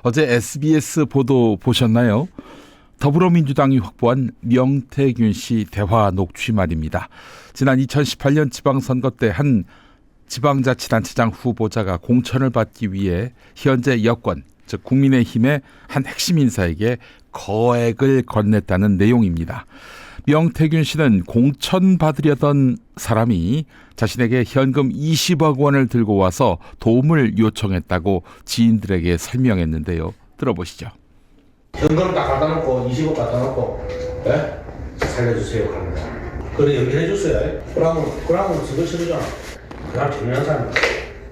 어제 SBS 보도 보셨나요? 더불어민주당이 확보한 명태균 씨 대화 녹취 말입니다. 지난 2018년 지방선거 때 한 지방자치단체장 후보자가 공천을 받기 위해 현재 여권, 즉 국민의힘의 한 핵심 인사에게 거액을 건넸다는 내용입니다. 명태균 씨는 공천 받으려던 사람이 자신에게 현금 20억 원을 들고 와서 도움을 요청했다고 지인들에게 설명했는데요. 들어보시죠. 현금 딱 갖다 놓고 20억 갖다 놓고 살려주세요 하는 거야. 그래 연결해 줬어요. 그러면 저거 싫어잖아. 그냥 중요한 사람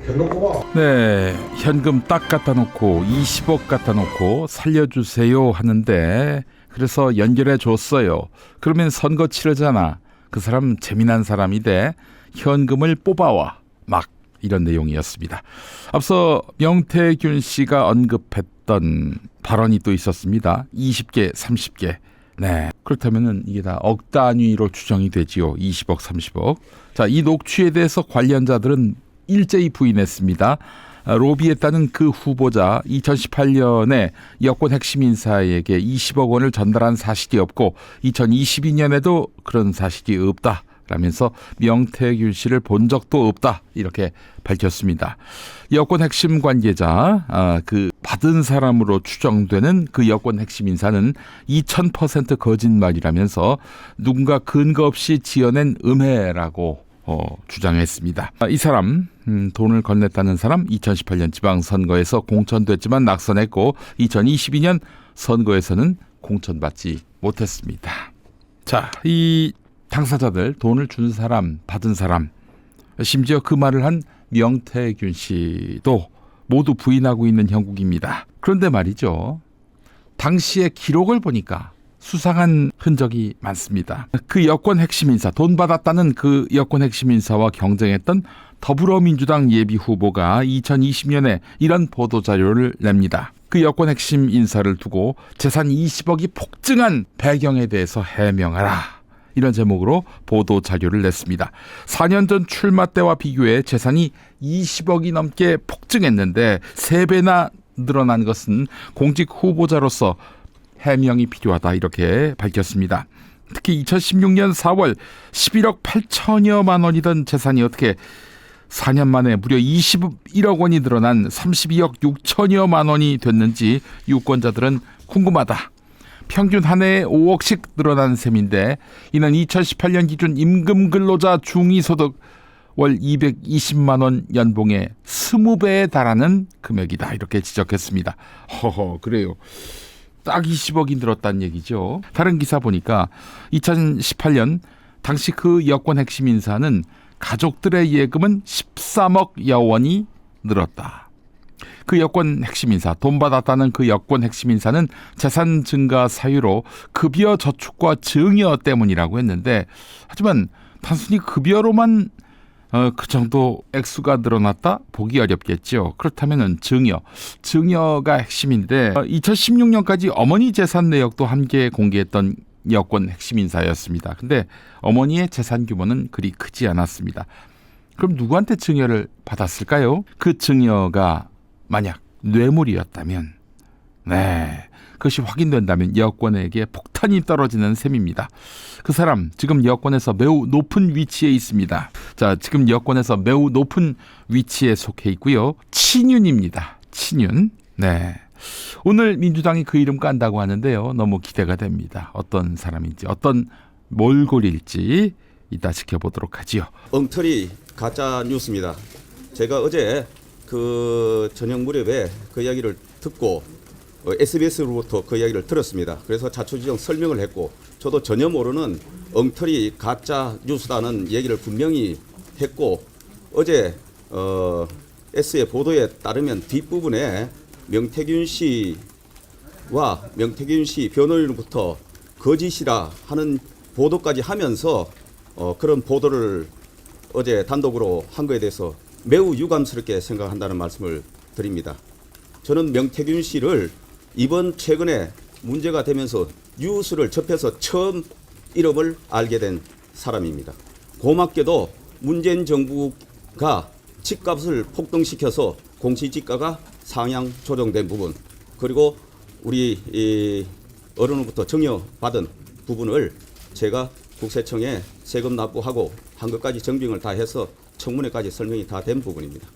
현금 뽑아. 네, 현금 딱 갖다 놓고 20억 갖다 놓고 살려주세요 하는데 그래서 연결해 줬어요. 그러면 선거 치르잖아. 그 사람 재미난 사람이 돼. 현금을 뽑아와. 막 이런 내용이었습니다. 앞서 명태균 씨가 언급했던 발언이 또 있었습니다. 20개, 30개. 네. 그렇다면 이게 다 억 단위로 추정이 되지요. 20억, 30억. 자, 이 녹취에 대해서 관련자들은 일제히 부인했습니다. 로비했다는 그 후보자 2018년에 여권 핵심 인사에게 20억 원을 전달한 사실이 없고 2022년에도 그런 사실이 없다라면서 명태균 씨를 본 적도 없다 이렇게 밝혔습니다. 여권 핵심 관계자 그 받은 사람으로 추정되는 그 여권 핵심 인사는 2000% 거짓말이라면서 누군가 근거 없이 지어낸 음해라고 주장했습니다. 이 사람 돈을 건넸다는 사람 2018년 지방선거에서 공천됐지만 낙선했고 2022년 선거에서는 공천받지 못했습니다. 자, 이 당사자들 돈을 준 사람 받은 사람 심지어 그 말을 한 명태균 씨도 모두 부인하고 있는 형국입니다. 그런데 말이죠. 당시의 기록을 보니까 수상한 흔적이 많습니다. 그 여권 핵심 인사, 돈 받았다는 그 여권 핵심 인사와 경쟁했던 더불어민주당 예비 후보가 2020년에 이런 보도자료를 냅니다. 그 여권 핵심 인사를 두고 재산 20억이 폭증한 배경에 대해서 해명하라. 이런 제목으로 보도자료를 냈습니다. 4년 전 출마 때와 비교해 재산이 20억이 넘게 폭증했는데 3배나 늘어난 것은 공직 후보자로서 해명이 필요하다 이렇게 밝혔습니다. 특히 2016년 4월 11억 8천여만 원이던 재산이 어떻게 4년 만에 무려 21억 원이 늘어난 32억 6천여만 원이 됐는지 유권자들은 궁금하다. 평균 한 해에 5억씩 늘어난 셈인데 이는 2018년 기준 임금 근로자 중위소득 월 220만 원 연봉의 20배에 달하는 금액이다 이렇게 지적했습니다. 그래요. 딱 20억이 늘었다는 얘기죠. 다른 기사 보니까 2018년 당시 그 여권 핵심 인사는 가족들의 예금은 13억 원이 늘었다. 그 여권 핵심 인사, 돈 받았다는 그 여권 핵심 인사는 재산 증가 사유로 급여 저축과 증여 때문이라고 했는데 하지만 단순히 급여로만 그 정도 액수가 늘어났다? 보기 어렵겠죠. 그렇다면 증여가 핵심인데 2016년까지 어머니 재산 내역도 함께 공개했던 여권 핵심 인사였습니다. 근데 어머니의 재산 규모는 그리 크지 않았습니다. 그럼 누구한테 증여를 받았을까요? 그 증여가 만약 뇌물이었다면 그것이 확인된다면 여권에게 폭탄이 떨어지는 셈입니다. 그 사람 지금 여권에서 매우 높은 위치에 있습니다. 자, 지금 여권에서 매우 높은 위치에 속해 있고요. 친윤입니다. 친윤. 네. 오늘 민주당이 그 이름 깐다고 하는데요. 너무 기대가 됩니다. 어떤 사람인지, 어떤 몰골일지 이따 지켜보도록 하지요. 엉터리 가짜 뉴스입니다. 제가 어제 그 저녁 무렵에 그 이야기를 듣고 SBS로부터 그 이야기를 들었습니다. 그래서 자초지종 설명을 했고 저도 전혀 모르는 엉터리 가짜 뉴스라는 얘기를 분명히 했고 어제 S의 보도에 따르면 뒷부분에 명태균 씨와 명태균 씨 변호인으로부터 거짓이라 하는 보도까지 하면서 그런 보도를 어제 단독으로 한 거에 대해서 매우 유감스럽게 생각한다는 말씀을 드립니다. 저는 명태균 씨를 이번 최근에 문제가 되면서 뉴스를 접해서 처음 이름을 알게 된 사람입니다. 고맙게도 문재인 정부가 집값을 폭등시켜서 공시지가가 상향 조정된 부분, 그리고 우리 이 어른으로부터 증여받은 부분을 제가 국세청에 세금 납부하고 한 것까지 정빙을 다 해서 청문회까지 설명이 다 된 부분입니다.